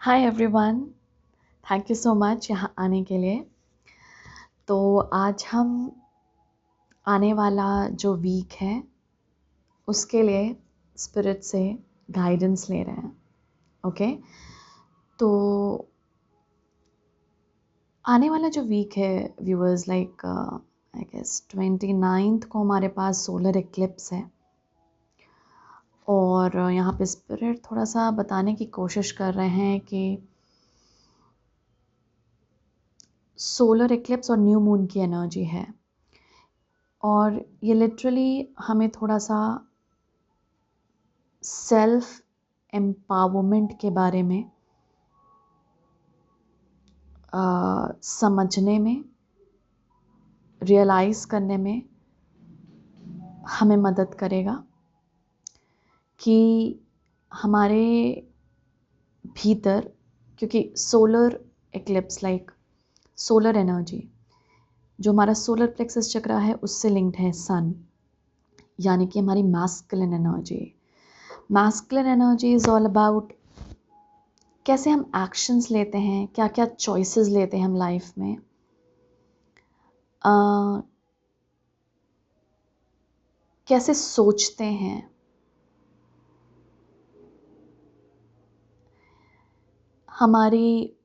Hi everyone, thank you so much यहाँ आने के लिए। तो आज हम आने वाला जो वीक है उसके लिए स्पिरिट से गाइडेंस ले रहे हैं। ओके, तो आने वाला जो वीक है viewers, like I guess 29th को हमारे पास सोलर एक्लिप्स है। और यहाँ पे स्पिरिट थोड़ा सा बताने की कोशिश कर रहे हैं कि सोलर एक्लिप्स और न्यू मून की एनर्जी है, और ये लिटरली हमें थोड़ा सा सेल्फ एम्पावरमेंट के बारे में समझने में, रियलाइज़ करने में हमें मदद करेगा कि हमारे भीतर, क्योंकि solar eclipse like solar energy जो हमारा सोलर प्लेक्सस चक्र है उससे लिंक्ड है सन, यानी कि हमारी masculine energy. Masculine energy is all about कैसे हम एक्शंस लेते हैं, क्या क्या चॉइसेस लेते हैं हम लाइफ में, कैसे सोचते हैं, हमारी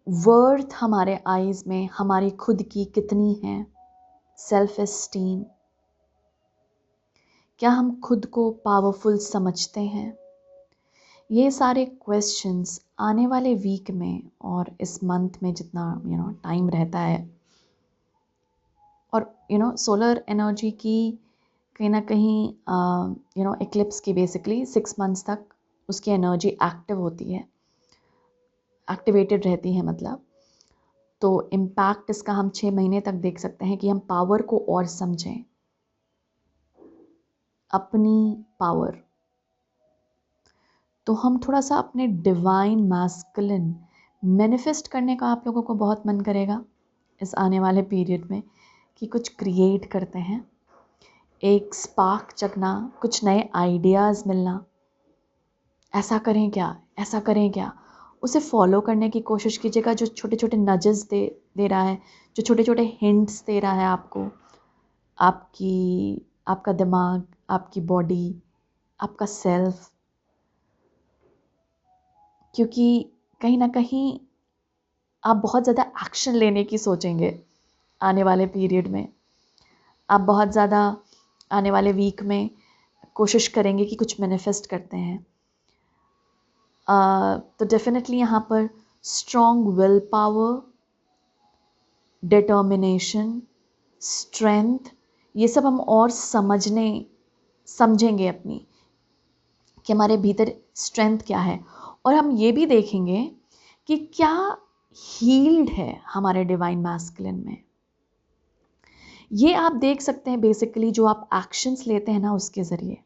वर्थ हमारे आईज में हमारी खुद की कितनी है, सेल्फ एस्टीम, क्या हम खुद को पावरफुल समझते हैं। ये सारे क्वेश्चंस आने वाले वीक में और इस मंथ में जितना टाइम रहता है, और सोलर एनर्जी की कहीं ना कहीं एक्लिप्स की बेसिकली 6 मंथ्स तक उसकी एनर्जी एक्टिव होती है, एक्टिवेटेड रहती है मतलब। तो इम्पैक्ट इसका हम 6 महीने तक देख सकते हैं कि हम पावर को और समझें, अपनी पावर। तो हम थोड़ा सा अपने डिवाइन मैस्कुलिन मैनिफेस्ट करने का आप लोगों को बहुत मन करेगा इस आने वाले पीरियड में, कि कुछ क्रिएट करते हैं, एक स्पार्क जगना, कुछ नए आइडियाज़ मिलना, ऐसा करें क्या, ऐसा करें क्या, उसे फॉलो करने की कोशिश कीजिएगा। जो छोटे छोटे नजेस दे रहा है, जो छोटे छोटे हिंट्स दे रहा है आपको, आपका दिमाग, आपकी बॉडी, आपका सेल्फ, क्योंकि कहीं ना कहीं आप बहुत ज़्यादा एक्शन लेने की सोचेंगे आने वाले पीरियड में। आप बहुत ज़्यादा आने वाले वीक में कोशिश करेंगे कि कुछ मैनिफेस्ट करते हैं। तो डेफिनेटली यहाँ पर strong will power, determination, strength, ये सब हम और समझेंगे अपनी, कि हमारे भीतर स्ट्रेंथ क्या है। और हम ये भी देखेंगे कि क्या हील्ड है हमारे डिवाइन मैस्कुलिन में। ये आप देख सकते हैं बेसिकली जो आप एक्शंस लेते हैं ना, उसके ज़रिए,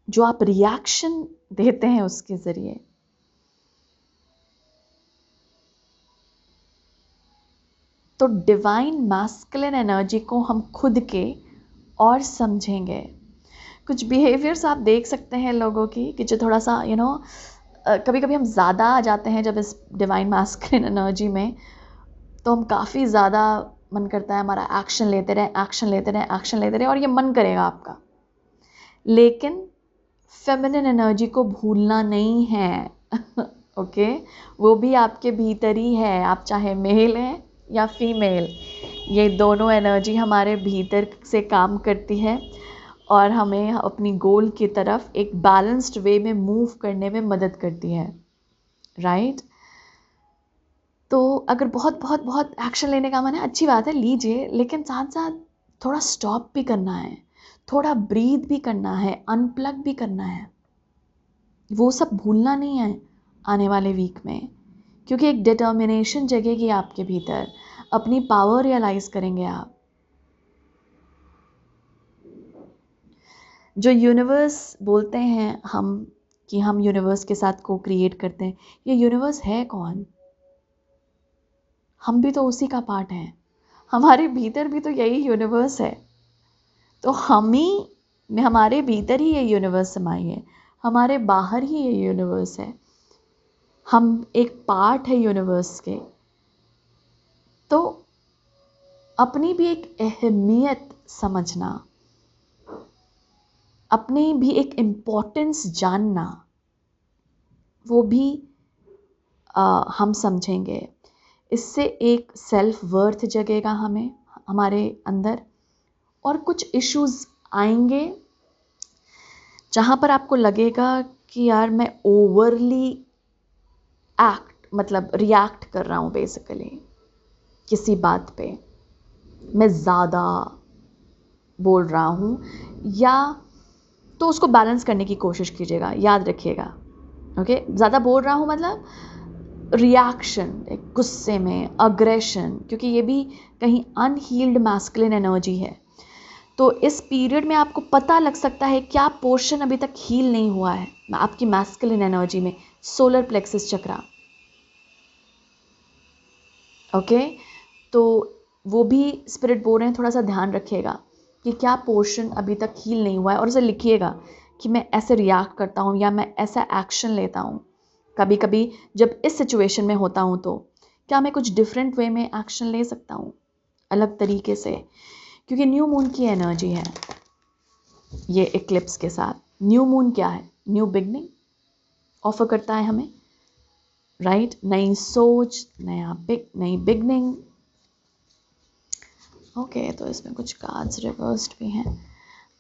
जो आप रिएक्शन देते हैं उसके ज़रिए। तो डिवाइन मैस्कुलिन एनर्जी को हम खुद के और समझेंगे। कुछ बिहेवियर्स आप देख सकते हैं लोगों की कि जो थोड़ा सा कभी कभी हम ज़्यादा आ जाते हैं जब इस डिवाइन मैस्कुलिन एनर्जी में, तो हम काफ़ी ज़्यादा मन करता है हमारा एक्शन लेते रहे, एक्शन लेते रहे, एक्शन लेते रहे, और ये मन करेगा आपका। लेकिन फेमिनिन एनर्जी को भूलना नहीं है ओके, वो भी आपके भीतर ही है। आप चाहे मेल हैं या फीमेल, ये दोनों एनर्जी हमारे भीतर से काम करती है और हमें अपनी गोल की तरफ एक बैलेंस्ड वे में मूव करने में मदद करती है, राइट। तो अगर बहुत बहुत बहुत एक्शन लेने का मन है, अच्छी बात है, लीजिए, लेकिन साथ साथ थोड़ा स्टॉप भी करना है, थोड़ा ब्रीथ भी करना है, अनप्लग भी करना है। वो सब भूलना नहीं है आने वाले वीक में, क्योंकि एक डिटर्मिनेशन जगेगी आपके भीतर, अपनी पावर रियलाइज़ करेंगे आप। जो यूनिवर्स बोलते हैं हम कि हम यूनिवर्स के साथ को क्रिएट करते हैं, ये यूनिवर्स है कौन? हम भी तो उसी का पार्ट हैं, हमारे भीतर भी तो यही यूनिवर्स है। तो हमारे भीतर ही ये यूनिवर्स समाई है, हमारे बाहर ही ये यूनिवर्स है। हम एक पार्ट है यूनिवर्स के, तो अपनी भी एक अहमियत समझना, अपनी भी एक इम्पोर्टेंस जानना, वो भी हम समझेंगे। इससे एक सेल्फ वर्थ जगेगा हमें, हमारे अंदर, और कुछ इश्यूज आएंगे जहाँ पर आपको लगेगा कि यार मैं ओवरली मतलब रिएक्ट कर रहा हूँ बेसिकली किसी बात पे, मैं ज़्यादा बोल रहा हूँ, या तो उसको बैलेंस करने की कोशिश कीजिएगा। याद रखिएगा, ओके, ज़्यादा बोल रहा हूँ मतलब रिएक्शन, गुस्से में, अग्रेशन, क्योंकि ये भी कहीं अनहील्ड मैस्कुलिन एनर्जी है। तो इस पीरियड में आपको पता लग सकता है क्या पोर्शन अभी तक हील नहीं हुआ है आपकी मैस्कुलिन एनर्जी में, सोलर प्लेक्सस चक्रा, ओके। तो वो भी स्पिरिट बोल रहे हैं, थोड़ा सा ध्यान रखिएगा कि क्या पोर्शन अभी तक हील नहीं हुआ है, और उसे लिखिएगा कि मैं ऐसे रिएक्ट करता हूँ या मैं ऐसा एक्शन लेता हूँ कभी कभी जब इस सिचुएशन में होता हूँ, तो क्या मैं कुछ डिफरेंट वे में एक्शन ले सकता हूँ, अलग तरीके से, क्योंकि न्यू मून की एनर्जी है ये इक्लिप्स के साथ। न्यू मून क्या है? न्यू बिगनिंग ऑफर करता है हमें, राइट? नई सोच, नई बिगनिंग। ओके, तो इसमें कुछ कार्ड्स रिवर्स्ड भी हैं,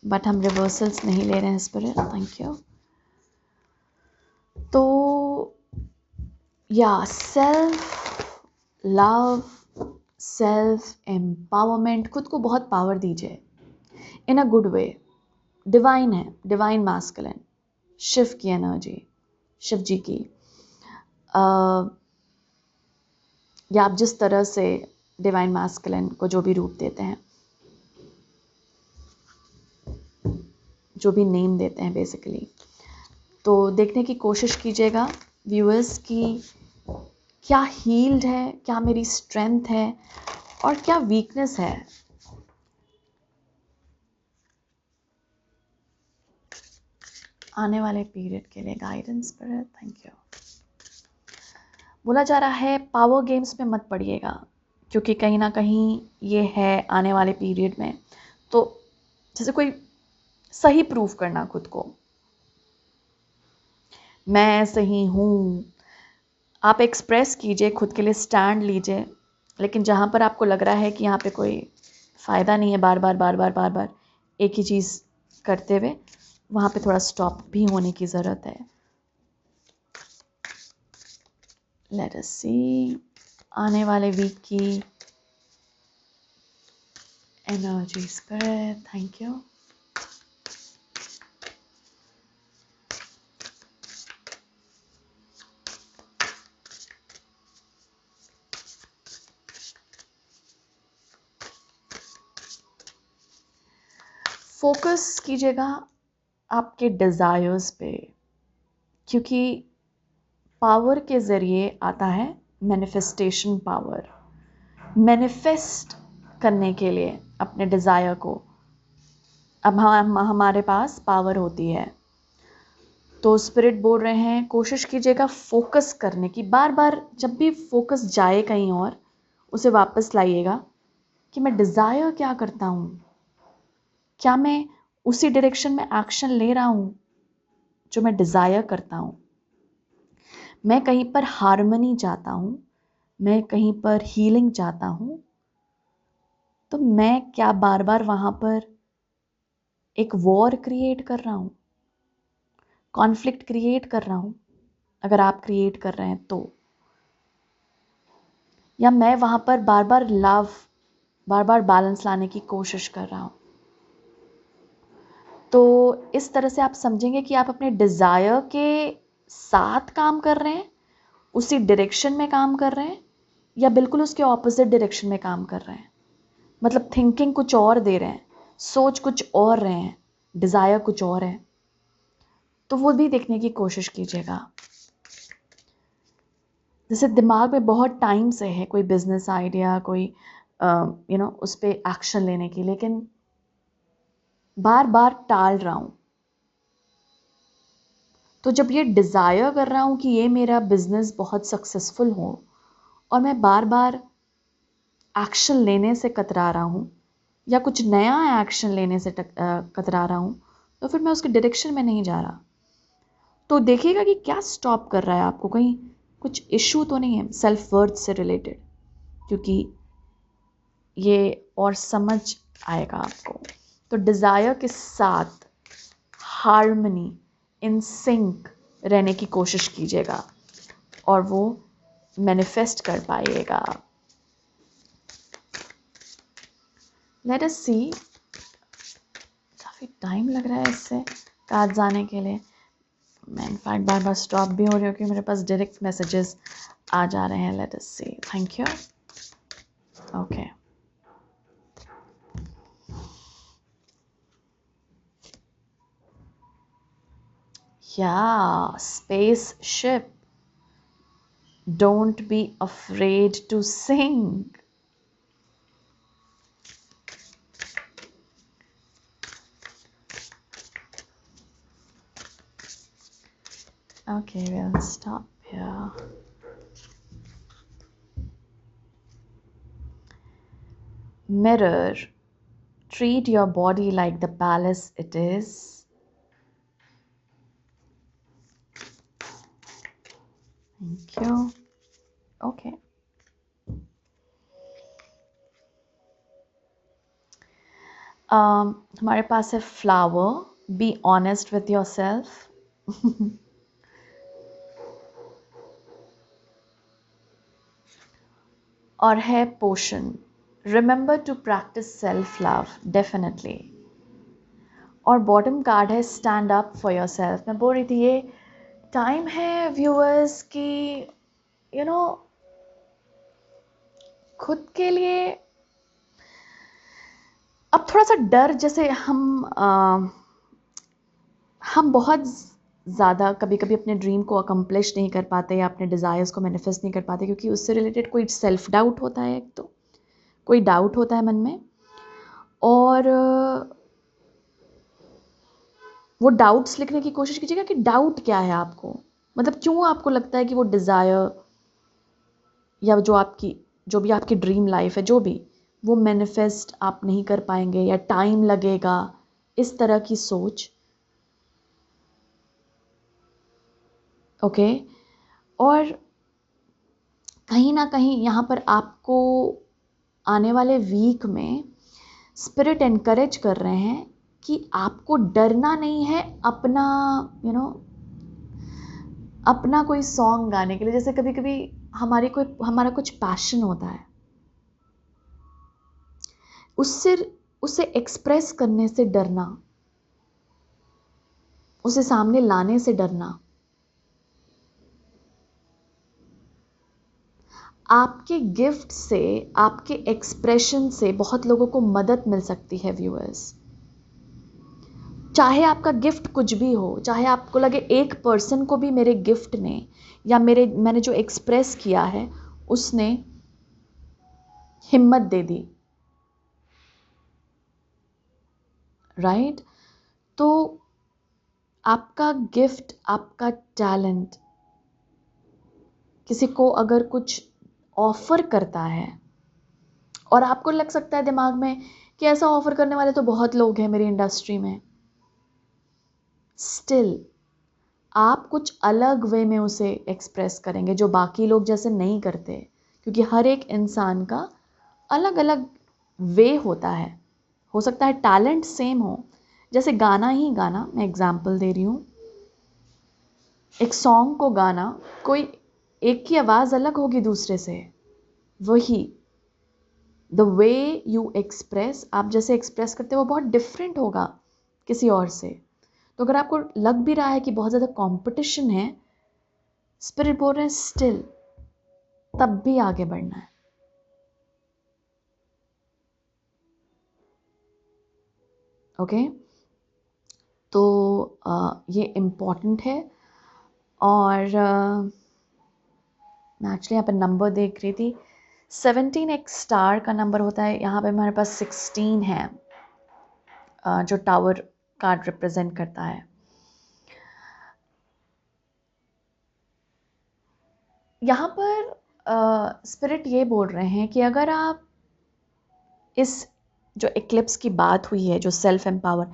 बट हम रिवर्सल्स नहीं ले रहे हैं इस पर, थैंक यू। तो या सेल्फ लव, सेल्फ एम्पावरमेंट, खुद को बहुत पावर दीजिए इन अ गुड वे। डिवाइन है, डिवाइन मैस्कुलिन, शिव की एनर्जी, शिव जी की, या आप जिस तरह से डिवाइन मैस्कुलिन को जो भी रूप देते हैं, जो भी नेम देते हैं बेसिकली, तो देखने की कोशिश कीजिएगा व्यूअर्स की क्या हील्ड है, क्या मेरी स्ट्रेंथ है, और क्या वीकनेस है। आने वाले पीरियड के लिए गाइडेंस पर, थैंक यू। बोला जा रहा है पावर गेम्स में मत पड़िएगा, क्योंकि कहीं ना कहीं ये है आने वाले पीरियड में, तो जैसे कोई सही प्रूफ करना खुद को, मैं सही हूँ, आप एक्सप्रेस कीजिए, खुद के लिए स्टैंड लीजिए, लेकिन जहाँ पर आपको लग रहा है कि यहाँ पे कोई फ़ायदा नहीं है बार बार एक ही चीज़ करते हुए, वहाँ पे थोड़ा स्टॉप भी होने की ज़रूरत है। लेट अस सी आने वाले वीक की एनर्जीज पर, थैंक यू। फोकस कीजिएगा आपके डिज़ायर्स पे, क्योंकि पावर के ज़रिए आता है मैनिफेस्टेशन पावर। मैनिफेस्ट करने के लिए अपने डिज़ायर को अब हमारे पास पावर होती है। तो स्पिरिट बोल रहे हैं कोशिश कीजिएगा फोकस करने की, बार बार जब भी फोकस जाए कहीं और उसे वापस लाइएगा कि मैं डिज़ायर क्या करता हूँ, क्या मैं उसी डायरेक्शन में एक्शन ले रहा हूँ जो मैं डिज़ायर करता हूँ। मैं कहीं पर हार्मनी चाहता हूँ, मैं कहीं पर हीलिंग चाहता हूँ, तो मैं क्या बार बार वहाँ पर एक वॉर क्रिएट कर रहा हूँ, कॉन्फ्लिक्ट क्रिएट कर रहा हूँ? अगर आप क्रिएट कर रहे हैं तो, या मैं वहाँ पर बार बार लव, बार बार बैलेंस लाने की कोशिश कर रहा हूँ? तो इस तरह से आप समझेंगे कि आप अपने डिज़ायर के साथ काम कर रहे हैं, उसी डायरेक्शन में काम कर रहे हैं, या बिल्कुल उसके ऑपोजिट डायरेक्शन में काम कर रहे हैं। मतलब थिंकिंग कुछ और दे रहे हैं, सोच कुछ और रहे हैं, डिज़ायर कुछ और है, तो वो भी देखने की कोशिश कीजिएगा। जैसे दिमाग में बहुत टाइम से है कोई बिजनेस आइडिया, कोई उस पर एक्शन लेने की, लेकिन बार बार टाल रहा हूँ, तो जब ये डिज़ायर कर रहा हूँ कि ये मेरा बिजनेस बहुत सक्सेसफुल हो और मैं बार बार एक्शन लेने से कतरा रहा हूँ या कुछ नया एक्शन लेने से कतरा रहा हूँ, तो फिर मैं उसके डायरेक्शन में नहीं जा रहा। तो देखिएगा कि क्या स्टॉप कर रहा है आपको, कहीं कुछ इशू तो नहीं है सेल्फ वर्थ से रिलेटेड, क्योंकि ये और समझ आएगा आपको। तो डिज़ायर के साथ हार्मनी, इन सिंक रहने की कोशिश कीजिएगा और वो मैनिफेस्ट कर पाइएगा। लेट अस सी, काफ़ी टाइम लग रहा है इससे कार्ड्स आने के लिए। मैं इनफैक्ट बार बार स्टॉप भी हो रही हूँ क्योंकि मेरे पास डायरेक्ट मैसेजेस आ जा रहे हैं। Let us see, thank you. Okay, या spaceship, don't be afraid to sing. Okay, we'll stop here. Mirror, treat your body like the palace it is. Thank you. Okay. हमारे पास है flower, be honest with yourself. और है potion, remember to practise self love, definitely. और bottom card है stand up for yourself. मैं बोल रही थी ये टाइम है व्यूअर्स की यू नो खुद के लिए अब थोड़ा सा डर, जैसे हम बहुत ज़्यादा कभी कभी अपने ड्रीम को अकम्प्लिश नहीं कर पाते या अपने डिज़ायर्स को मैनिफेस्ट नहीं कर पाते क्योंकि उससे रिलेटेड कोई सेल्फ डाउट होता है, एक तो कोई डाउट होता है मन में। और वो डाउट्स लिखने की कोशिश कीजिएगा कि डाउट क्या है आपको, मतलब क्यों आपको लगता है कि वो डिज़ायर या जो भी आपकी ड्रीम लाइफ है, जो भी वो मैनिफेस्ट आप नहीं कर पाएंगे या टाइम लगेगा, इस तरह की सोच। ओके, और कहीं ना कहीं यहाँ पर आपको आने वाले वीक में स्पिरिट एनकरेज कर रहे हैं कि आपको डरना नहीं है अपना अपना कोई सॉन्ग गाने के लिए। जैसे कभी कभी हमारा कुछ पैशन होता है, उसे एक्सप्रेस करने से डरना, उसे सामने लाने से डरना। आपके गिफ्ट से, आपके एक्सप्रेशन से बहुत लोगों को मदद मिल सकती है व्यूअर्स। चाहे आपका गिफ्ट कुछ भी हो, चाहे आपको लगे एक पर्सन को भी मेरे गिफ्ट ने या मैंने जो एक्सप्रेस किया है उसने हिम्मत दे दी, राइट? तो आपका गिफ्ट, आपका टैलेंट किसी को अगर कुछ ऑफर करता है और आपको लग सकता है दिमाग में कि ऐसा ऑफर करने वाले तो बहुत लोग हैं मेरी इंडस्ट्री में, स्टिल आप कुछ अलग वे में उसे एक्सप्रेस करेंगे जो बाकी लोग जैसे नहीं करते, क्योंकि हर एक इंसान का अलग अलग वे होता है। हो सकता है टैलेंट सेम हो, जैसे गाना ही गाना, मैं एग्जांपल दे रही हूँ, एक सॉन्ग को गाना, कोई एक की आवाज़ अलग होगी दूसरे से, वही द वे यू एक्सप्रेस, आप जैसे एक्सप्रेस करते हो वो बहुत डिफरेंट होगा किसी और से। तो अगर आपको लग भी रहा है कि बहुत ज़्यादा कंपटीशन है, स्पिरिट बोल रहे हैं स्टिल तब भी आगे बढ़ना है। ओके, तो ये इम्पॉर्टेंट है। और मैं एक्चुअली यहाँ पर नंबर देख रही थी, 17 एक स्टार का नंबर होता है, यहाँ पे हमारे पास 16 है जो टावर कार्ड रिप्रेजेंट करता है। यहाँ पर स्पिरिट ये बोल रहे हैं कि अगर आप इस जो एक्लिप्स की बात हुई है, जो सेल्फ एम्पावर,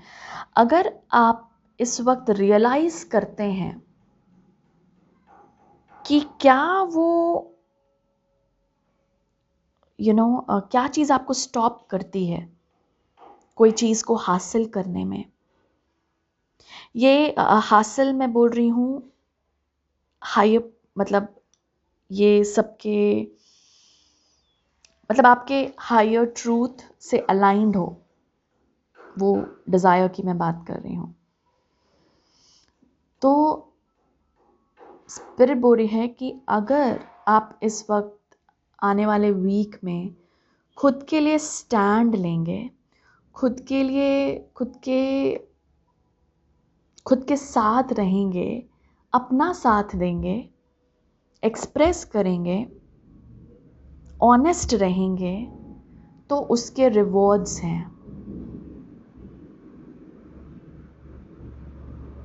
अगर आप इस वक्त रियलाइज करते हैं कि क्या वो क्या चीज़ आपको स्टॉप करती है कोई चीज़ को हासिल करने में। ये हासिल मैं बोल रही हूँ हायर, मतलब ये सबके, मतलब आपके हायर ट्रूथ से अलाइंड हो, वो डिज़ायर की मैं बात कर रही हूँ। तो स्पिरिट बोल रही है कि अगर आप इस वक्त आने वाले वीक में खुद के लिए स्टैंड लेंगे, खुद के लिए खुद के साथ रहेंगे, अपना साथ देंगे, एक्सप्रेस करेंगे, ऑनेस्ट रहेंगे, तो उसके रिवॉर्ड्स हैं।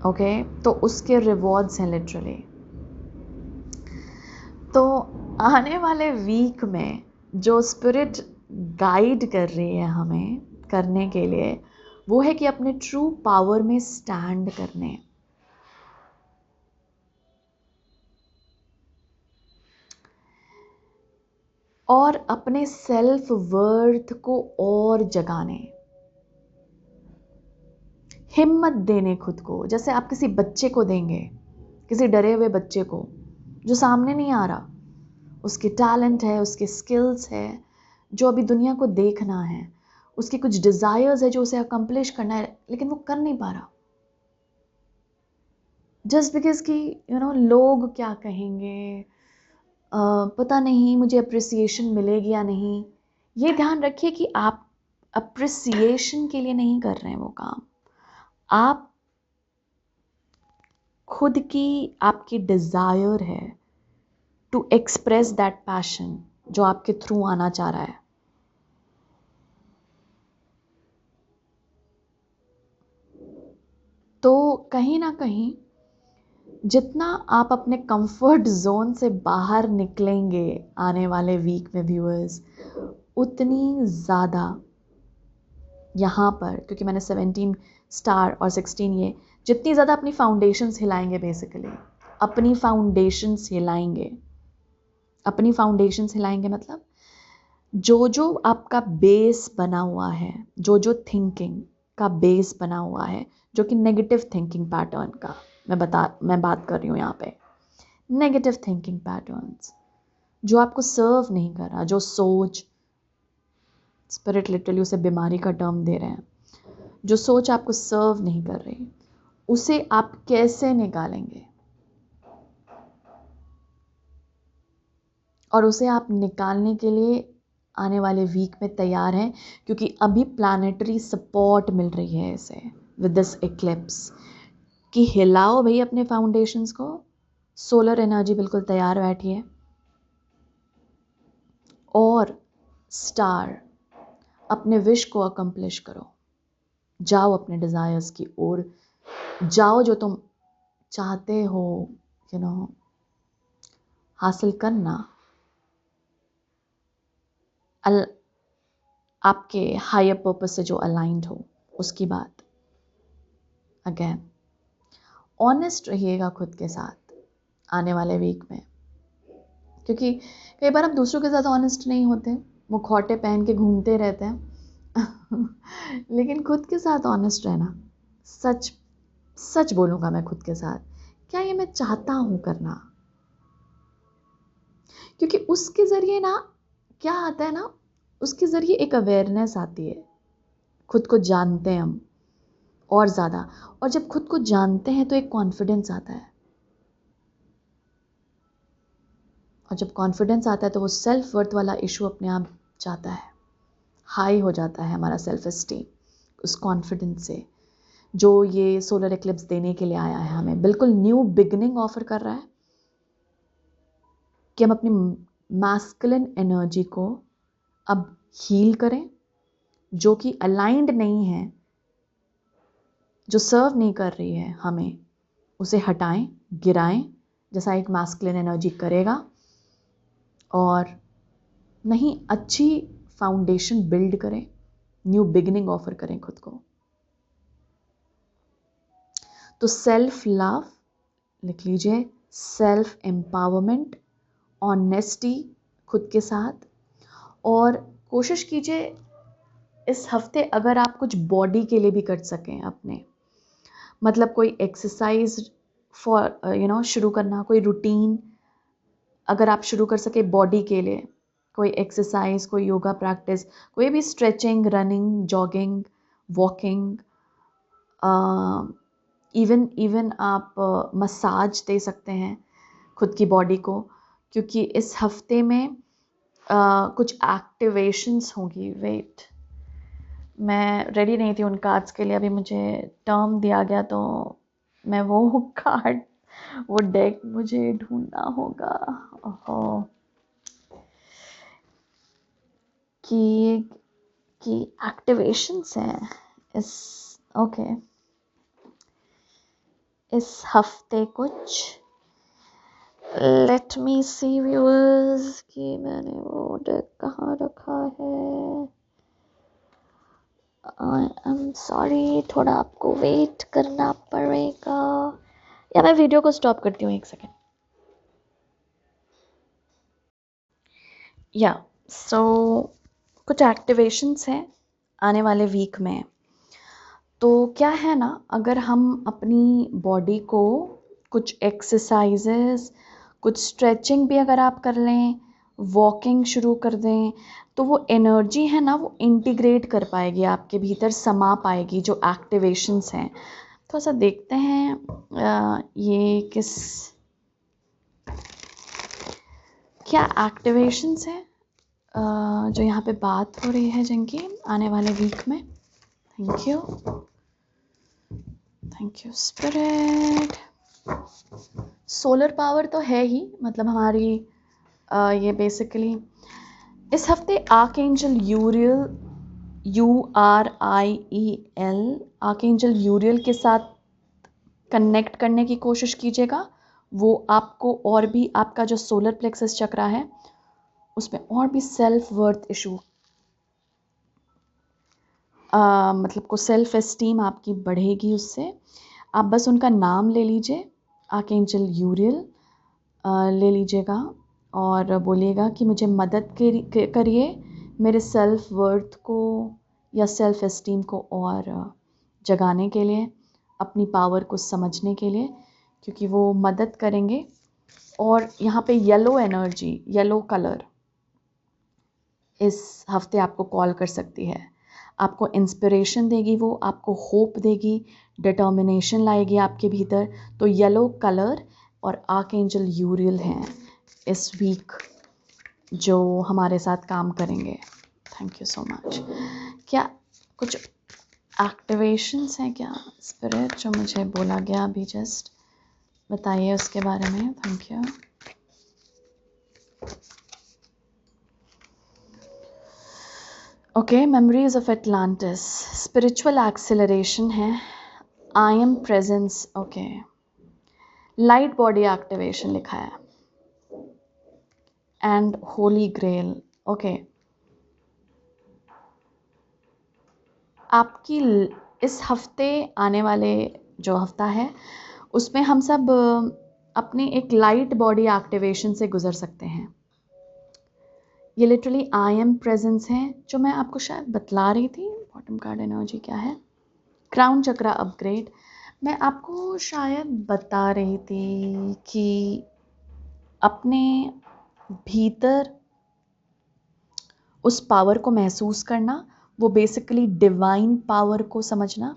ओके, तो उसके रिवॉर्ड्स हैं लिटरली। तो आने वाले वीक में जो स्पिरिट गाइड कर रही है हमें करने के लिए, वो है कि अपने ट्रू पावर में स्टैंड करने, और अपने सेल्फ वर्थ को और जगाने, हिम्मत देने खुद को, जैसे आप किसी बच्चे को देंगे, किसी डरे हुए बच्चे को जो सामने नहीं आ रहा, उसके टैलेंट है, उसके स्किल्स है, जो अभी दुनिया को देखना है, उसके कुछ डिज़ायर्स है जो उसे अकम्प्लिश करना है, लेकिन वो कर नहीं पा रहा, जस्ट बिकॉज कि लोग क्या कहेंगे, पता नहीं मुझे अप्रिसिएशन मिलेगी या नहीं। ये ध्यान रखिए कि आप अप्रिसिएशन के लिए नहीं कर रहे हैं वो काम, आप खुद की, आपकी डिज़ायर है टू एक्सप्रेस दैट पैशन जो आपके थ्रू आना चाह रहा है। तो कहीं ना कहीं जितना आप अपने कंफर्ट जोन से बाहर निकलेंगे आने वाले वीक में व्यूअर्स, उतनी ज़्यादा यहाँ पर, क्योंकि मैंने 17 स्टार और 16 ये, जितनी ज़्यादा अपनी फाउंडेशंस हिलाएंगे, बेसिकली अपनी फाउंडेशंस हिलाएंगे, अपनी फाउंडेशंस हिलाएंगे मतलब जो आपका बेस बना हुआ है, जो थिंकिंग का बेस बना हुआ है, जो कि नेगेटिव थिंकिंग पैटर्न का मैं बात कर रही हूँ यहाँ पे, नेगेटिव थिंकिंग पैटर्न्स जो आपको सर्व नहीं कर रहा, जो सोच, स्पिरिट लिटरली उसे बीमारी का टर्म दे रहे हैं, जो सोच आपको सर्व नहीं कर रही, उसे आप कैसे निकालेंगे, और उसे आप निकालने के लिए आने वाले वीक में तैयार हैं, क्योंकि अभी प्लैनेटरी सपोर्ट मिल रही है इसे विद दिस एक्लिप्स, कि हिलाओ भाई अपने फाउंडेशंस को, सोलर एनर्जी बिल्कुल तैयार बैठी है, और स्टार अपने विश को अकम्प्लिश करो, जाओ अपने डिज़ायर्स की ओर जाओ, जो तुम चाहते हो हासिल करना, आपके हायर पर्पस से जो अलाइंड हो, उसकी बात। अगेन ऑनेस्ट रहिएगा खुद के साथ आने वाले वीक में, क्योंकि कई बार हम दूसरों के साथ ऑनेस्ट नहीं होते, मुखौटे पहन के घूमते रहते हैं लेकिन खुद के साथ ऑनेस्ट रहना, सच सच बोलूँगा मैं खुद के साथ, क्या ये मैं चाहता हूँ करना, क्योंकि उसके ज़रिए ना क्या आता है ना, उसके ज़रिए एक अवेयरनेस आती है, खुद को जानते हैं हम और ज़्यादा, और जब खुद को जानते हैं तो एक कॉन्फिडेंस आता है, और जब कॉन्फिडेंस आता है तो वो सेल्फ वर्थ वाला इशू अपने आप जाता है, हाई हो जाता है हमारा सेल्फ एस्टीम उस कॉन्फिडेंस से, जो ये सोलर एक्लिप्स देने के लिए आया है, हमें बिल्कुल न्यू बिगनिंग ऑफर कर रहा है कि हम अपनी मैस्कुलिन एनर्जी को अब हील करें, जो कि अलाइंड नहीं है, जो सर्व नहीं कर रही है हमें, उसे हटाएं, गिराएं, जैसा एक मैस्कुलिन एनर्जी करेगा, और नहीं अच्छी फाउंडेशन बिल्ड करें, न्यू बिगिनिंग ऑफर करें खुद को। तो सेल्फ लव लिख लीजिए, सेल्फ एम्पावरमेंट, ऑनेस्टी खुद के साथ। और कोशिश कीजिए इस हफ्ते अगर आप कुछ बॉडी के लिए भी कर सकें अपने, मतलब कोई एक्सरसाइज फॉर शुरू करना, कोई रूटीन अगर आप शुरू कर सके बॉडी के लिए, कोई एक्सरसाइज, कोई योगा प्रैक्टिस, कोई भी stretching, running, jogging, walking, even आप मसाज दे सकते हैं खुद की बॉडी को, क्योंकि इस हफ्ते में कुछ एक्टिवेशंस होंगी। वेट, मैं रेडी नहीं थी उन कार्ड्स के लिए, अभी मुझे टर्म दिया गया तो मैं वो कार्ड, वो डेक मुझे ढूंढना होगा। ओहो, कि एक्टिवेशंस हैं इस, ओके, इस हफ्ते कुछ। लेट मी सी व्यूअर्स कि मैंने वो डेक कहाँ रखा है। आई एम सॉरी, थोड़ा आपको वेट करना पड़ेगा, या मैं वीडियो को स्टॉप करती हूँ 1 सेकेंड। या सो कुछ एक्टिवेशंस हैं आने वाले वीक में। तो क्या है ना, अगर हम अपनी बॉडी को कुछ एक्सरसाइजेस, कुछ स्ट्रेचिंग भी अगर आप कर लें, वॉकिंग शुरू कर दें, तो वो एनर्जी है ना, वो इंटीग्रेट कर पाएगी, आपके भीतर समा पाएगी जो एक्टिवेशंस हैं। थोड़ा सा देखते हैं ये किस, क्या एक्टिवेशंस हैं जो यहाँ पे बात हो रही है जिनकी आने वाले वीक में। Thank you, thank you spirit. Solar power तो है ही, मतलब हमारी ये बेसिकली इस हफ्ते आर्कएंजल यूरियल, URIEL, आर्कएंजल यूरियल के साथ कनेक्ट करने की कोशिश कीजिएगा। वो आपको और भी, आपका जो सोलर प्लेक्सस चक्रा है उसमें और भी सेल्फ वर्थ इशू, मतलब को सेल्फ एस्टीम आपकी बढ़ेगी उससे। आप बस उनका नाम ले लीजिए, आर्कएंजल यूरियल ले लीजिएगा और बोलिएगा कि मुझे मदद करिए मेरे सेल्फ वर्थ को या सेल्फ एस्टीम को और जगाने के लिए, अपनी पावर को समझने के लिए, क्योंकि वो मदद करेंगे। और यहाँ पे येलो एनर्जी, येलो कलर इस हफ्ते आपको कॉल कर सकती है, आपको इंस्पिरेशन देगी, वो आपको होप देगी, डिटर्मिनेशन लाएगी आपके भीतर। तो येलो कलर और आर्कएंजल यूरियल हैं इस वीक जो हमारे साथ काम करेंगे। Thank you so much. क्या कुछ एक्टिवेशंस हैं क्या स्पिरिट जो मुझे बोला गया अभी, जस्ट बताइए उसके बारे में। Thank you. Okay, memories of Atlantis, spiritual acceleration है, I am presence, okay, light body activation लिखा है, एंड होली ग्रेल, ओके। आपकी इस हफ्ते आने वाले जो हफ्ता है उसमें हम सब अपने एक लाइट बॉडी एक्टिवेशन से गुजर सकते हैं। ये लिटरली आई एम प्रेजेंस है जो मैं आपको शायद बतला रही थी। बॉटम कार्ड एनर्जी क्या है, क्राउन चक्रा अपग्रेड। मैं आपको शायद बता रही थी कि अपने भीतर उस पावर को महसूस करना, वो बेसिकली डिवाइन पावर को समझना।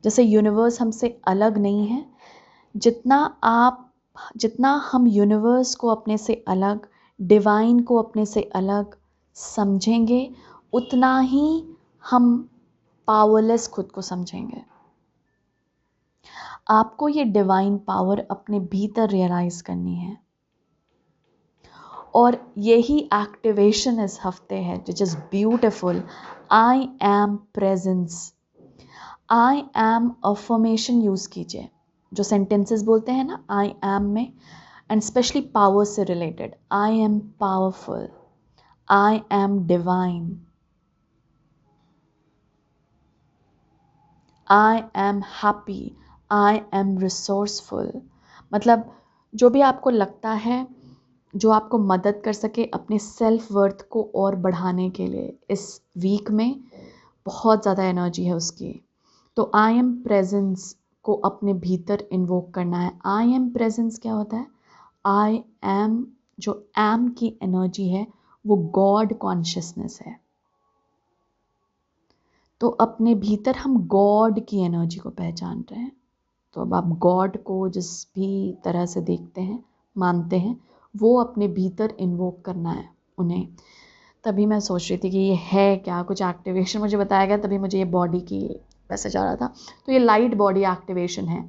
जैसे यूनिवर्स हमसे अलग नहीं है, जितना हम यूनिवर्स को अपने से अलग, डिवाइन को अपने से अलग समझेंगे, उतना ही हम पावरलेस खुद को समझेंगे। आपको ये डिवाइन पावर अपने भीतर रियलाइज करनी है, और यही एक्टिवेशन इस हफ्ते है, which is beautiful. I am presence, I am affirmation use कीजिए। जो सेंटेंसेस बोलते हैं ना आई एम में, एंड स्पेशली पावर से related, I am powerful, I am divine, I am happy, I am resourceful. मतलब जो भी आपको लगता है जो आपको मदद कर सके अपने सेल्फ वर्थ को और बढ़ाने के लिए, इस वीक में बहुत ज़्यादा एनर्जी है उसकी। तो आई एम प्रेजेंस को अपने भीतर इन्वोक करना है। आई एम प्रेजेंस क्या होता है? आई एम, जो एम की एनर्जी है वो गॉड कॉन्शियसनेस है। तो अपने भीतर हम गॉड की एनर्जी को पहचान रहे हैं। तो अब आप गॉड को जिस भी तरह से देखते हैं, मानते हैं, वो अपने भीतर इन्वोक करना है उन्हें। तभी मैं सोच रही थी कि ये है क्या, कुछ एक्टिवेशन मुझे बताया गया, तभी मुझे ये बॉडी की मैसेज आ रहा था। तो ये लाइट बॉडी एक्टिवेशन है।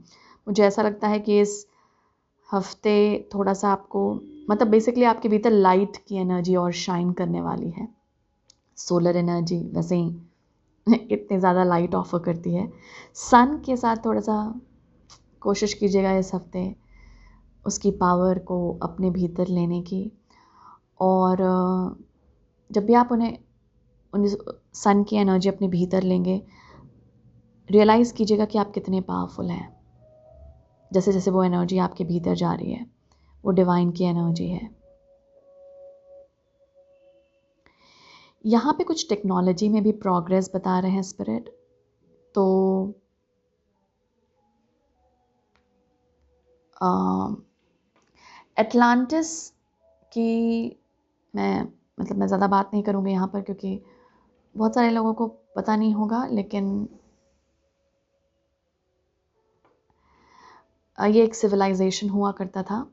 मुझे ऐसा लगता है कि इस हफ्ते थोड़ा सा आपको, मतलब बेसिकली आपके भीतर लाइट की एनर्जी और शाइन करने वाली है। सोलर एनर्जी वैसे ही इतनी ज़्यादा लाइट ऑफर करती है। सन के साथ थोड़ा सा कोशिश कीजिएगा इस हफ्ते उसकी पावर को अपने भीतर लेने की। और जब भी आप उन सन की एनर्जी अपने भीतर लेंगे, रियलाइज़ कीजिएगा कि आप कितने पावरफुल हैं। जैसे जैसे वो एनर्जी आपके भीतर जा रही है, वो डिवाइन की एनर्जी है। यहाँ पे कुछ टेक्नोलॉजी में भी प्रोग्रेस बता रहे हैं स्पिरिट। तो एटलांटिस की मैं ज़्यादा बात नहीं करूँगी यहाँ पर, क्योंकि बहुत सारे लोगों को पता नहीं होगा, लेकिन ये एक सिविलाइजेशन हुआ करता था।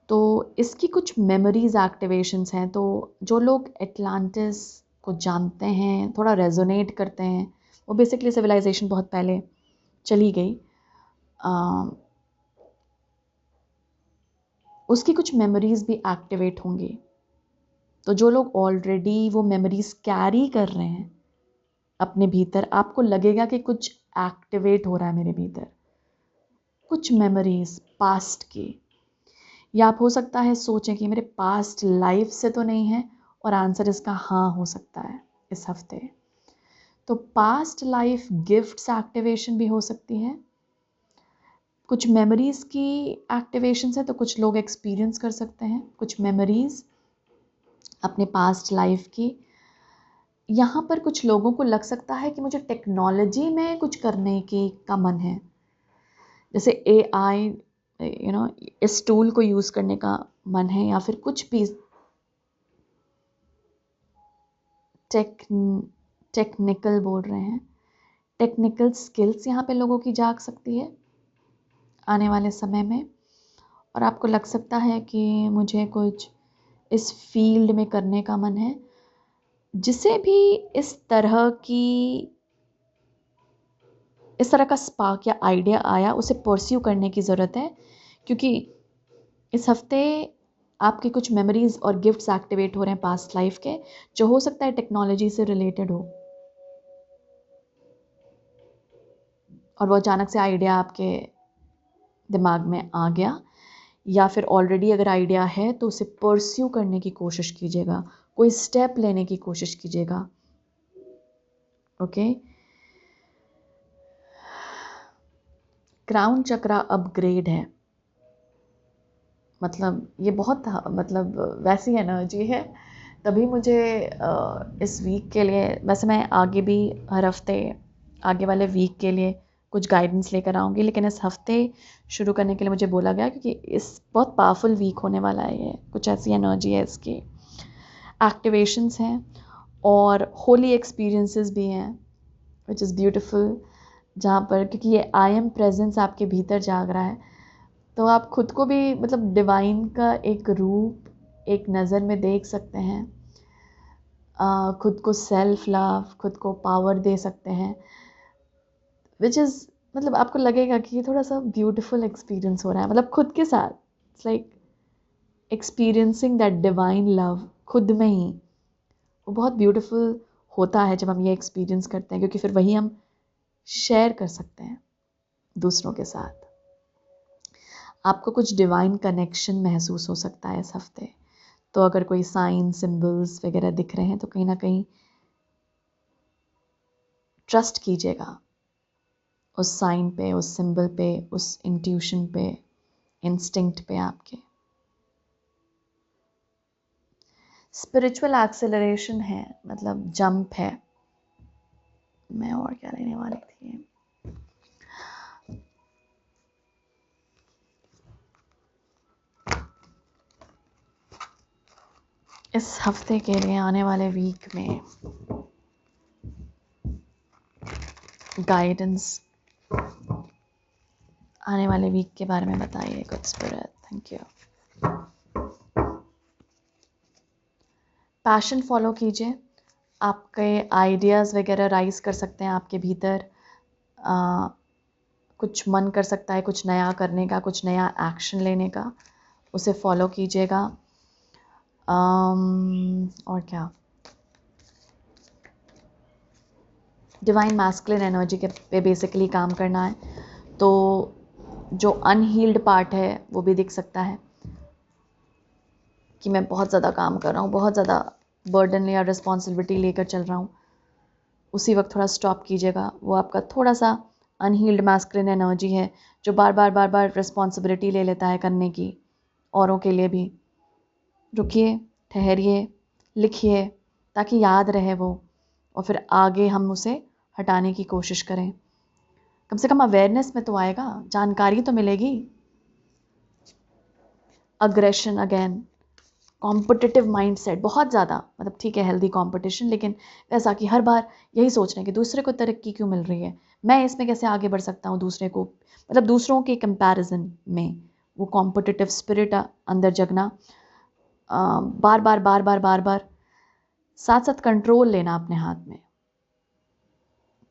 तो इसकी कुछ मेमोरीज एक्टिवेशंस हैं। तो जो लोग एटलांटिस को जानते हैं, थोड़ा रेजोनेट करते हैं, वो बेसिकली सिविलाइजेशन बहुत पहले चली गई, उसकी कुछ मेमोरीज भी एक्टिवेट होंगी। तो जो लोग ऑलरेडी वो मेमोरीज कैरी कर रहे हैं अपने भीतर, आपको लगेगा कि कुछ एक्टिवेट हो रहा है मेरे भीतर, कुछ मेमोरीज पास्ट की। या आप हो सकता है सोचें कि मेरे पास्ट लाइफ से तो नहीं है, और आंसर इसका हाँ हो सकता है इस हफ्ते। तो पास्ट लाइफ गिफ्ट्स एक्टिवेशन भी हो सकती है। कुछ मेमोरीज की एक्टिवेशन है, तो कुछ लोग एक्सपीरियंस कर सकते हैं कुछ मेमोरीज अपने पास्ट लाइफ की। यहाँ पर कुछ लोगों को लग सकता है कि मुझे टेक्नोलॉजी में कुछ करने की का मन है, जैसे AI, इस टूल को यूज़ करने का मन है, या फिर कुछ भी टेक्निकल बोल रहे हैं, टेक्निकल स्किल्स यहाँ पे लोगों की जाग सकती है आने वाले समय में। और आपको लग सकता है कि मुझे कुछ इस फील्ड में करने का मन है। जिसे भी इस तरह का स्पार्क या आइडिया आया, उसे परस्यू करने की ज़रूरत है, क्योंकि इस हफ्ते आपकी कुछ मेमोरीज और गिफ्ट्स एक्टिवेट हो रहे हैं पास्ट लाइफ के, जो हो सकता है टेक्नोलॉजी से रिलेटेड हो, और वो अचानक से आइडिया आपके दिमाग में आ गया। या फिर ऑलरेडी अगर आइडिया है तो उसे परस्यू करने की कोशिश कीजिएगा, कोई स्टेप लेने की कोशिश कीजिएगा। ओके। क्राउन चक्रा अपग्रेड है, मतलब ये बहुत वैसी एनर्जी है। तभी मुझे इस वीक के लिए, वैसे मैं आगे भी हर हफ्ते आगे वाले वीक के लिए कुछ गाइडेंस लेकर आऊँगी, लेकिन इस हफ्ते शुरू करने के लिए मुझे बोला गया, क्योंकि इस बहुत पावरफुल वीक होने वाला है ये, कुछ ऐसी एनर्जी है, इसकी एक्टिवेशंस हैं और होली एक्सपीरियंसेस भी हैं, विच इज़ ब्यूटीफुल। जहाँ पर, क्योंकि ये आई एम प्रेजेंस आपके भीतर जाग रहा है, तो आप खुद को भी डिवाइन का एक रूप एक नज़र में देख सकते हैं। खुद को सेल्फ लव, खुद को पावर दे सकते हैं, विच इज़ आपको लगेगा कि ये थोड़ा सा ब्यूटीफुल एक्सपीरियंस हो रहा है, खुद के साथ। It's like experiencing that divine love खुद में ही, वो बहुत ब्यूटीफुल होता है जब हम ये एक्सपीरियंस करते हैं, क्योंकि फिर वही हम शेयर कर सकते हैं दूसरों के साथ। आपको कुछ डिवाइन कनेक्शन महसूस हो सकता है इस हफ्ते। तो अगर कोई साइन सिंबल्स वगैरह दिख रहे हैं तो कहीं ना कहीं ट्रस्ट कीजिएगा उस साइन पे, उस सिंबल पे, उस इंट्यूशन पे, इंस्टिंक्ट पे आपके। स्पिरिचुअल एक्सेलरेशन है, मतलब जंप है। मैं और क्या लेने वाली थी, इस हफ्ते के लिए आने वाले वीक में गाइडेंस, आने वाले वीक के बारे में बताइए good spirit. Thank you. Passion follow कीजिए, आपके आइडियाज़ वगैरह राइज कर सकते हैं आपके भीतर। कुछ मन कर सकता है कुछ नया करने का, कुछ नया एक्शन लेने का, उसे फॉलो कीजिएगा। और क्या, डिवाइन मैस्कुलिन एनर्जी के पे बेसिकली काम करना है। तो जो अनहील्ड पार्ट है वो भी दिख सकता है कि मैं बहुत ज़्यादा काम कर रहा हूँ, बहुत ज़्यादा बर्डन या रिस्पॉन्सिबिलिटी लेकर चल रहा हूँ। उसी वक्त थोड़ा स्टॉप कीजिएगा, वो आपका थोड़ा सा अनहील्ड मैस्कुलिन एनर्जी है जो बार बार रिस्पॉन्सिबिलिटी ले लेता है करने की, औरों के लिए भी। रुकिए, ठहरिए, लिखिए ताकि याद रहे वो, और फिर आगे हम उसे हटाने की कोशिश करें। कम से कम अवेयरनेस में तो आएगा, जानकारी तो मिलेगी। अग्रेशन अगेन, कॉम्पिटिटिव माइंडसेट बहुत ज़्यादा, मतलब ठीक है हेल्दी कंपटीशन, लेकिन ऐसा कि हर बार यही सोच रहे हैं कि दूसरे को तरक्की क्यों मिल रही है, मैं इसमें कैसे आगे बढ़ सकता हूँ दूसरे को, मतलब दूसरों के कंपैरिजन में वो कॉम्पिटिटिव स्पिरिट अंदर जगना। बार बार साथ साथ कंट्रोल लेना अपने हाथ में।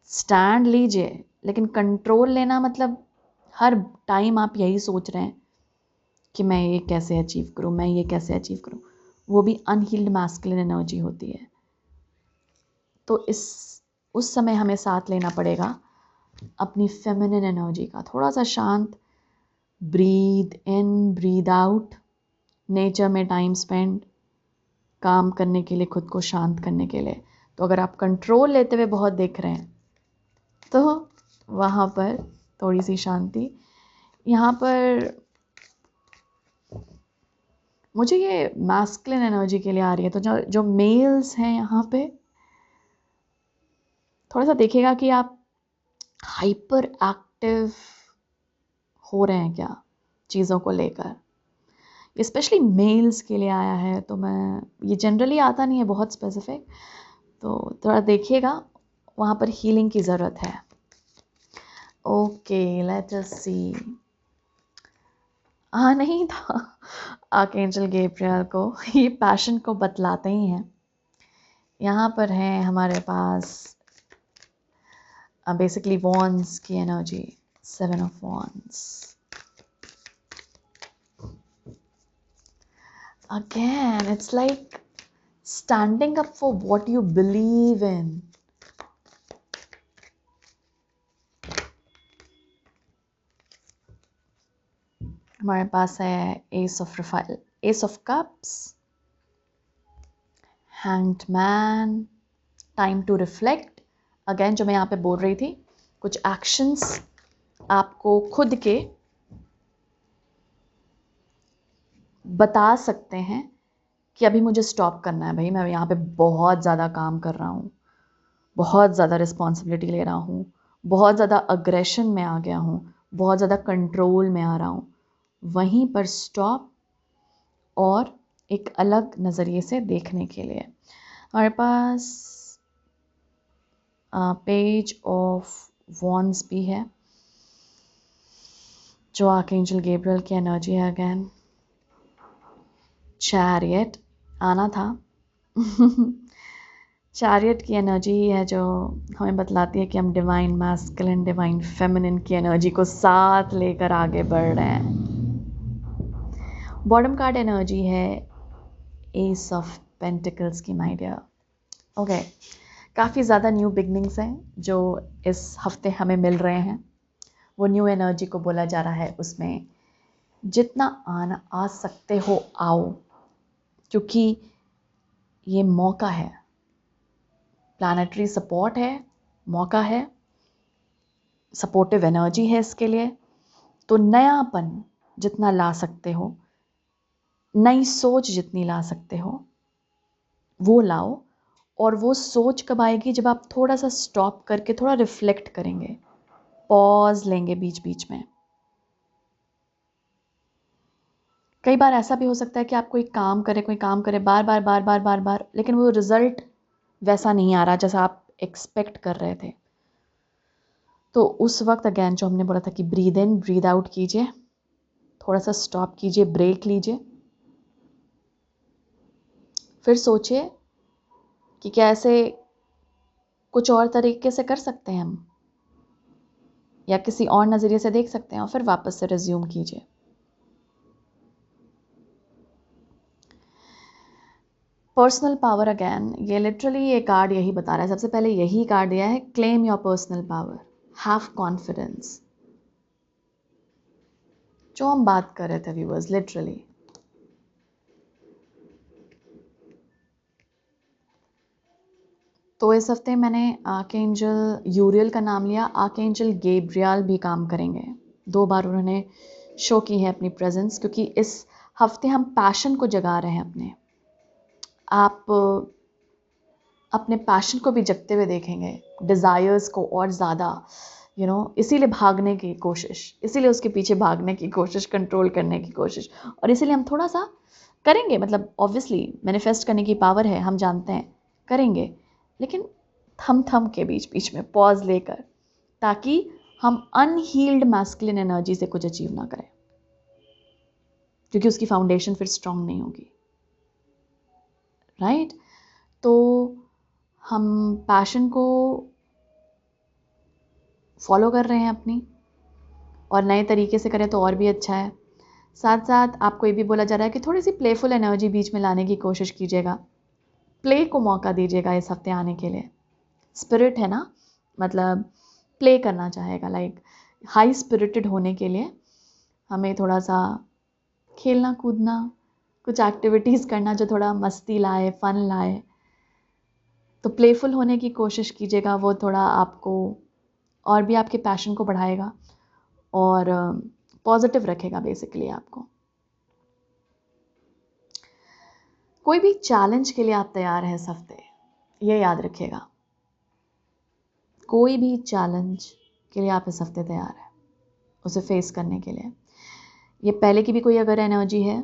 स्टैंड लीजिए, लेकिन कंट्रोल लेना मतलब हर टाइम आप यही सोच रहे हैं कि मैं ये कैसे अचीव करूँ, मैं ये कैसे अचीव करूँ, वो भी अनहील्ड मैस्कुलिन एनर्जी होती है। तो उस समय हमें साथ लेना पड़ेगा अपनी फेमिनिन एनर्जी का, थोड़ा सा शांत, breathe in breathe out, nature में टाइम स्पेंड, काम करने के लिए, खुद को शांत करने के लिए। तो अगर आप कंट्रोल लेते हुए बहुत देख रहे हैं तो वहाँ पर थोड़ी सी शांति। यहाँ पर मुझे ये मैस्कुलिन एनर्जी के लिए आ रही है, तो जो मेल्स हैं यहाँ पे थोड़ा सा देखिएगा कि आप हाइपर एक्टिव हो रहे हैं क्या चीज़ों को लेकर। स्पेशली मेल्स के लिए आया है, तो मैं, ये जनरली आता नहीं है बहुत स्पेसिफिक, तो थोड़ा देखिएगा, वहाँ पर हीलिंग की ज़रूरत है। ओके, लेट अस सी। नहीं था, आर्कएंजल गैब्रियल को ये पैशन को बतलाते ही हैं। यहाँ पर है हमारे पास बेसिकली वॉन्ड्स की energy, 7 of wands. Again it's like standing up for what you believe in. हमारे पास है ace of cups, hanged man, time to reflect. Again जो मैं यहाँ पे बोल रही थी, कुछ एक्शंस आपको खुद के बता सकते हैं कि अभी मुझे स्टॉप करना है भाई, मैं यहाँ पे बहुत ज़्यादा काम कर रहा हूँ, बहुत ज़्यादा रिस्पॉन्सिबिलिटी ले रहा हूँ, बहुत ज़्यादा अग्रेशन में आ गया हूँ, बहुत ज़्यादा कंट्रोल में आ रहा हूँ। वहीं पर स्टॉप और एक अलग नज़रिए से देखने के लिए हमारे पास पेज ऑफ वॉन्ड्स भी है, जो आर्कएंजल गैब्रियल की एनर्जी है। अगेन चैरियट आना था चैरियट की एनर्जी ही है जो हमें बतलाती है कि हम डिवाइन मैस्कुलिन, डिवाइन फेमिनिन की एनर्जी को साथ लेकर आगे बढ़ रहे हैं। बॉटम कार्ड एनर्जी है एस ऑफ पेंटिकल्स की, माय डियर। ओके, काफ़ी ज़्यादा न्यू बिगनिंग्स हैं जो इस हफ्ते हमें मिल रहे हैं। वो न्यू एनर्जी को बोला जा रहा है, उसमें जितना आ सकते हो आओ, क्योंकि ये मौका है, प्लानेटरी सपोर्ट है, मौका है, सपोर्टिव एनर्जी है इसके लिए। तो नयापन जितना ला सकते हो, नई सोच जितनी ला सकते हो वो लाओ। और वो सोच कब आएगी? जब आप थोड़ा सा स्टॉप करके थोड़ा रिफ्लेक्ट करेंगे, पॉज लेंगे बीच बीच में। कई बार ऐसा भी हो सकता है कि आप कोई काम करें बार बार बार बार बार बार, लेकिन वो रिजल्ट वैसा नहीं आ रहा जैसा आप एक्सपेक्ट कर रहे थे। तो उस वक्त अगेन जो हमने बोला था कि ब्रीद इन ब्रीद आउट कीजिए, थोड़ा सा स्टॉप कीजिए, ब्रेक लीजिए, फिर सोचिए कि क्या ऐसे कुछ और तरीके से कर सकते हैं हम, या किसी और नज़रिए से देख सकते हैं, और फिर वापस से रिज्यूम कीजिए। पर्सनल पावर अगेन, ये लिटरली ये कार्ड यही बता रहा है। सबसे पहले यही कार्ड दिया है, claim your personal power, have confidence, जो हम बात कर रहे थे व्यूअर्स, लिटरली। तो इस हफ्ते मैंने आर्कएंजल यूरियल का नाम लिया, आर्कएंजल गैब्रियल भी काम करेंगे। 2 बार उन्होंने शो की है अपनी प्रेजेंस, क्योंकि इस हफ्ते हम पैशन को जगा रहे हैं अपने। आप अपने पैशन को भी जगते हुए देखेंगे, डिज़ायर्स को और ज़्यादा, इसीलिए भागने की कोशिश, इसीलिए उसके पीछे भागने की कोशिश, कंट्रोल करने की कोशिश, और इसीलिए हम थोड़ा सा करेंगे। मतलब ऑब्वियसली मैनिफेस्ट करने की पावर है, हम जानते हैं, करेंगे, लेकिन थम के बीच बीच में पॉज लेकर, ताकि हम अनहील्ड मैस्कुलिन एनर्जी से कुछ अचीव ना करें, क्योंकि उसकी फाउंडेशन फिर स्ट्रांग नहीं होगी, राइट? तो हम पैशन को फॉलो कर रहे हैं अपनी, और नए तरीके से करें तो और भी अच्छा है। साथ साथ आपको ये भी बोला जा रहा है कि थोड़ी सी प्लेफुल एनर्जी बीच में लाने की कोशिश कीजिएगा, प्ले को मौका दीजिएगा इस हफ्ते आने के लिए। स्पिरिट है ना, मतलब प्ले करना चाहेगा, लाइक हाई स्पिरिटेड होने के लिए हमें थोड़ा सा खेलना कूदना, कुछ एक्टिविटीज़ करना जो थोड़ा मस्ती लाए, फन लाए। तो प्लेफुल होने की कोशिश कीजिएगा, वो थोड़ा आपको और भी आपके पैशन को बढ़ाएगा और पॉजिटिव रखेगा बेसिकली आपको। कोई भी चैलेंज के लिए आप तैयार हैं इस हफ्ते, ये याद रखिएगा। कोई भी चैलेंज के लिए आप इस हफ्ते तैयार हैं उसे फेस करने के लिए। ये पहले की भी कोई अगर एनर्जी है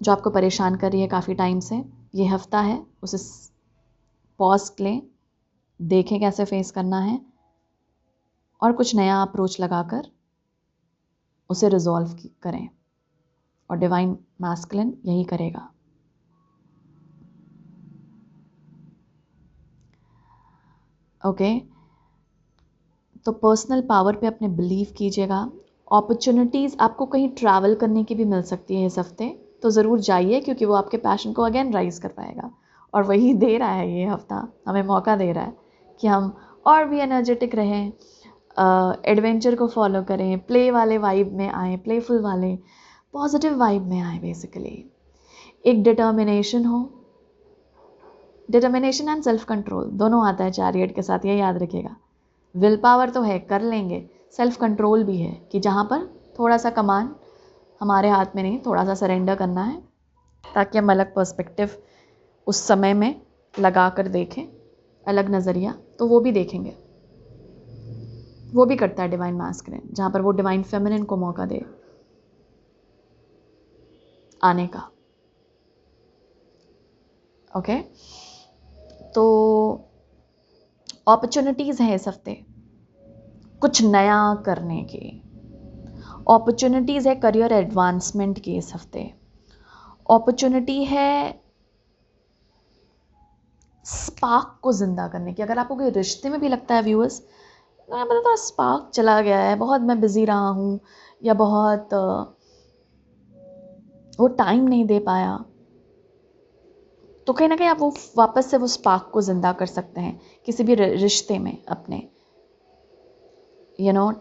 जो आपको परेशान कर रही है काफ़ी टाइम से, ये हफ्ता है उसे पॉज लें, देखें कैसे फेस करना है, और कुछ नया अप्रोच लगाकर उसे रिजॉल्व करें, और डिवाइन मैस्कुलिन यही करेगा। ओके, तो पर्सनल पावर पे अपने बिलीव कीजिएगा। अपॉर्चुनिटीज़ आपको कहीं ट्रैवल करने की भी मिल सकती है इस हफ्ते, तो ज़रूर जाइए, क्योंकि वो आपके पैशन को अगेन राइज कर पाएगा, और वही दे रहा है ये हफ्ता, हमें मौका दे रहा है कि हम और भी एनर्जेटिक रहें, एडवेंचर को फॉलो करें, प्ले वाले वाइब में आए, प्लेफुल वाले पॉजिटिव वाइब में आए। बेसिकली एक डिटर्मिनेशन हो, डिटर्मिनेशन एंड सेल्फ कंट्रोल दोनों आता है चैरियट के साथ, ये याद रखिएगा। विल पावर तो है, कर लेंगे, सेल्फ कंट्रोल भी है कि जहाँ पर थोड़ा सा कमान हमारे हाथ में नहीं, थोड़ा सा सरेंडर करना है, ताकि हम अलग पर्सपेक्टिव उस समय में लगा कर देखें, अलग नज़रिया, तो वो भी देखेंगे। वो भी करता है डिवाइन मैस्कुलिन, जहाँ पर वो डिवाइन फेमिनिन को मौका दे आने का। ओके, तो अपॉर्चुनिटीज़ हैं इस हफ्ते कुछ नया करने की, अपॉर्चुनिटीज़ है करियर एडवांसमेंट की इस हफ्ते, अपॉर्चुनिटी है स्पार्क को ज़िंदा करने की। अगर आपको कोई रिश्ते में भी लगता है व्यूअर्स, मतलब थोड़ा स्पार्क चला गया है, बहुत मैं बिज़ी रहा हूँ, या बहुत वो टाइम नहीं दे पाया, तो कहीं ना कहीं आप वो वापस से वो स्पार्क को ज़िंदा कर सकते हैं किसी भी रिश्ते में अपने,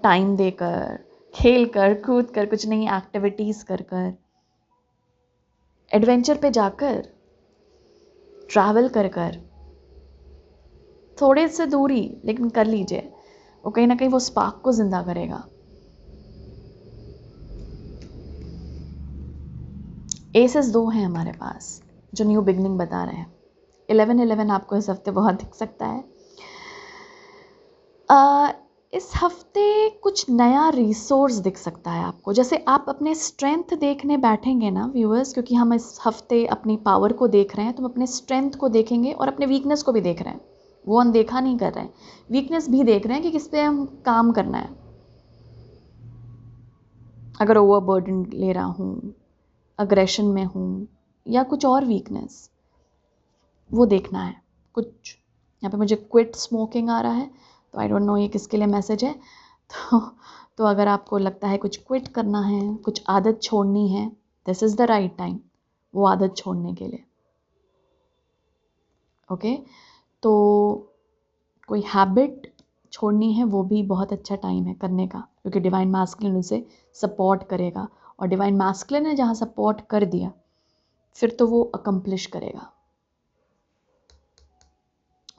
टाइम देकर, खेल कर, कूद कर, कुछ नई एक्टिविटीज़ कर कर, एडवेंचर पे जाकर, ट्रैवल कर कर, थोड़े से दूरी लेकिन कर लीजिए, वो कहीं ना कहीं वो स्पार्क को जिंदा करेगा। एसेस 2 हैं हमारे पास जो न्यू बिगनिंग बता रहे हैं। 11-11 आपको इस हफ्ते बहुत दिख सकता है। इस हफ्ते कुछ नया रिसोर्स दिख सकता है आपको। जैसे आप अपने स्ट्रेंथ देखने बैठेंगे ना व्यूअर्स, क्योंकि हम इस हफ्ते अपनी पावर को देख रहे हैं, तो हम अपने स्ट्रेंथ को देखेंगे और अपने वीकनेस को भी देख रहे हैं। वो अनदेखा नहीं कर रहे हैं, वीकनेस भी देख रहे हैं कि किस पे हम काम करना है। अगर ओवरबर्डन ले रहा हूँ, अग्रेशन में हूँ, या कुछ और वीकनेस, वो देखना है। कुछ यहाँ पे मुझे क्विट स्मोकिंग आ रहा है, तो आई डोंट नो ये किसके लिए मैसेज है। तो अगर आपको लगता है कुछ क्विट करना है, कुछ आदत छोड़नी है, this is the right time वो आदत छोड़ने के लिए। ओके, तो कोई हैबिट छोड़नी है, वो भी बहुत अच्छा टाइम है करने का, क्योंकि डिवाइन मैस्कुलिन उसे सपोर्ट करेगा, और डिवाइन मैस्कुलिन ने जहाँ सपोर्ट कर दिया फिर तो वो अकम्प्लिश करेगा।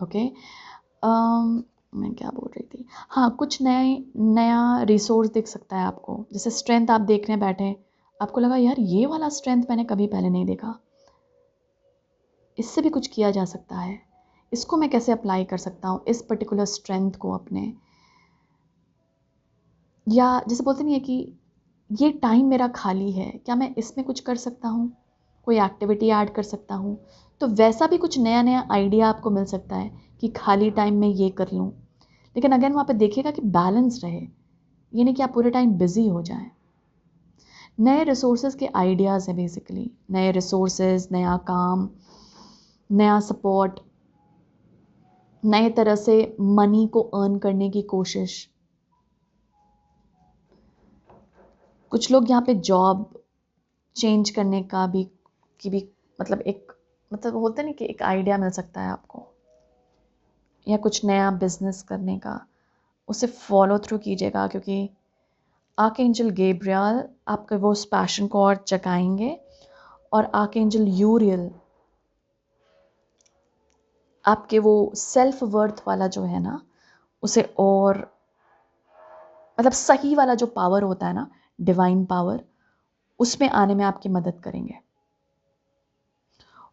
ओके, मैं क्या बोल रही थी, हाँ, कुछ नया रिसोर्स दिख सकता है आपको। जैसे स्ट्रेंथ आप देखने बैठे, आपको लगा यार ये वाला स्ट्रेंथ मैंने कभी पहले नहीं देखा, इससे भी कुछ किया जा सकता है, इसको मैं कैसे अप्लाई कर सकता हूँ, इस पर्टिकुलर स्ट्रेंथ को अपने। या जैसे बोलते नहीं है कि ये टाइम मेरा खाली है, क्या मैं इसमें कुछ कर सकता हूँ, कोई एक्टिविटी ऐड कर सकता हूँ। तो वैसा भी कुछ नया नया आइडिया आपको मिल सकता है कि खाली टाइम में ये कर लूँ। लेकिन अगेन वहाँ पे देखिएगा कि बैलेंस रहे, ये नहीं कि आप पूरे टाइम बिजी हो जाएं। नए रिसोर्सेज के आइडियाज़ हैं बेसिकली, नए रिसोर्सेज, नया काम, नया सपोर्ट, नए तरह से मनी को अर्न करने की कोशिश। कुछ लोग यहाँ पे जॉब चेंज करने का भी मतलब एक मतलब होता नहीं कि एक आइडिया मिल सकता है आपको, या कुछ नया बिजनेस करने का, उसे फॉलो थ्रू कीजिएगा, क्योंकि आर्कएंजल गैब्रियल आपके वो उस पैशन को और जगाएंगे, और आर्कएंजल यूरियल आपके वो सेल्फ वर्थ वाला जो है ना, उसे और मतलब सही वाला जो पावर होता है ना, डिवाइन पावर, उसमें आने में आपकी मदद करेंगे।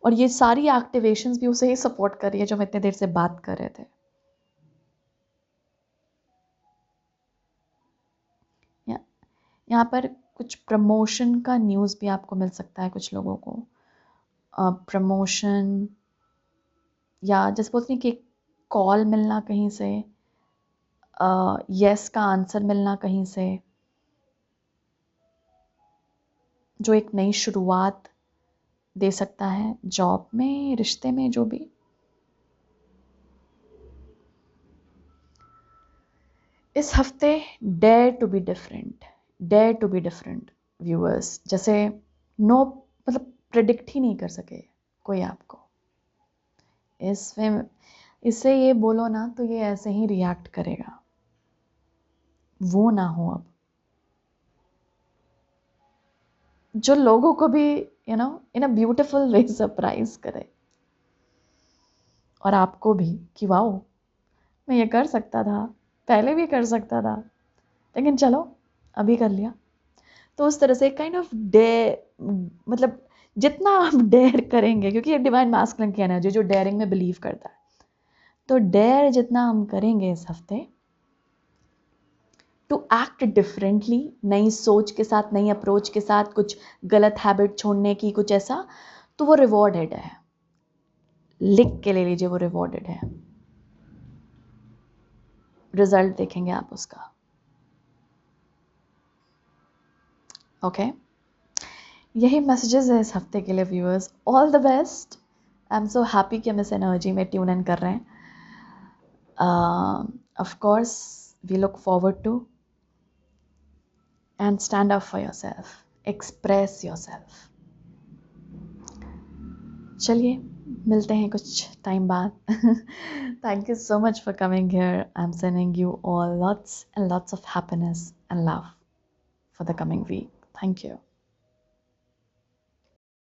और ये सारी एक्टिवेशंस भी उसे ही सपोर्ट कर रही है जो हम इतने देर से बात कर रहे थे। यहाँ पर कुछ प्रमोशन का न्यूज़ भी आपको मिल सकता है कुछ लोगों को। प्रमोशन, या जैसे बोलते हैं कि कॉल मिलना कहीं से, यस का आंसर मिलना कहीं से, जो एक नई शुरुआत दे सकता है जॉब में, रिश्ते में, जो भी। इस हफ्ते dare to be different, dare to be different viewers. जैसे नो मतलब प्रिडिक्ट ही नहीं कर सके कोई आपको, इसमें इससे ये बोलो ना तो ये ऐसे ही रिएक्ट करेगा, वो ना हो अब। जो लोगों को भी इन अ ब्यूटिफुल वे सरप्राइज करे, और आपको भी कि वाओ मैं ये कर सकता था, पहले भी कर सकता था, लेकिन चलो अभी कर लिया। तो उस तरह से काइंड ऑफ मतलब जितना आप डेयर करेंगे, क्योंकि ये डिवाइन मैस्कुलिन की एनर्जी जो डेयरिंग में बिलीव करता है, तो डेयर जितना हम करेंगे इस हफ्ते टू एक्ट डिफरेंटली, नई सोच के साथ, नई अप्रोच के साथ, कुछ गलत हैबिट छोड़ने की, कुछ ऐसा, तो वो रिवॉर्डेड है। लिख के ले लीजिए, वो रिवॉर्डेड है, रिजल्ट देखेंगे आप उसका। ओके, यही मैसेजेस है इस हफ्ते के लिए viewers. All the best. I am so happy कि हम इस एनर्जी में ट्यून इन कर रहे हैं। Of course we look forward to and stand up for yourself, express yourself. चलिए मिलते हैं कुछ टाइम बाद। Thank you so much for coming here. I'm sending you all lots and lots of happiness and love. for the coming week. Thank you.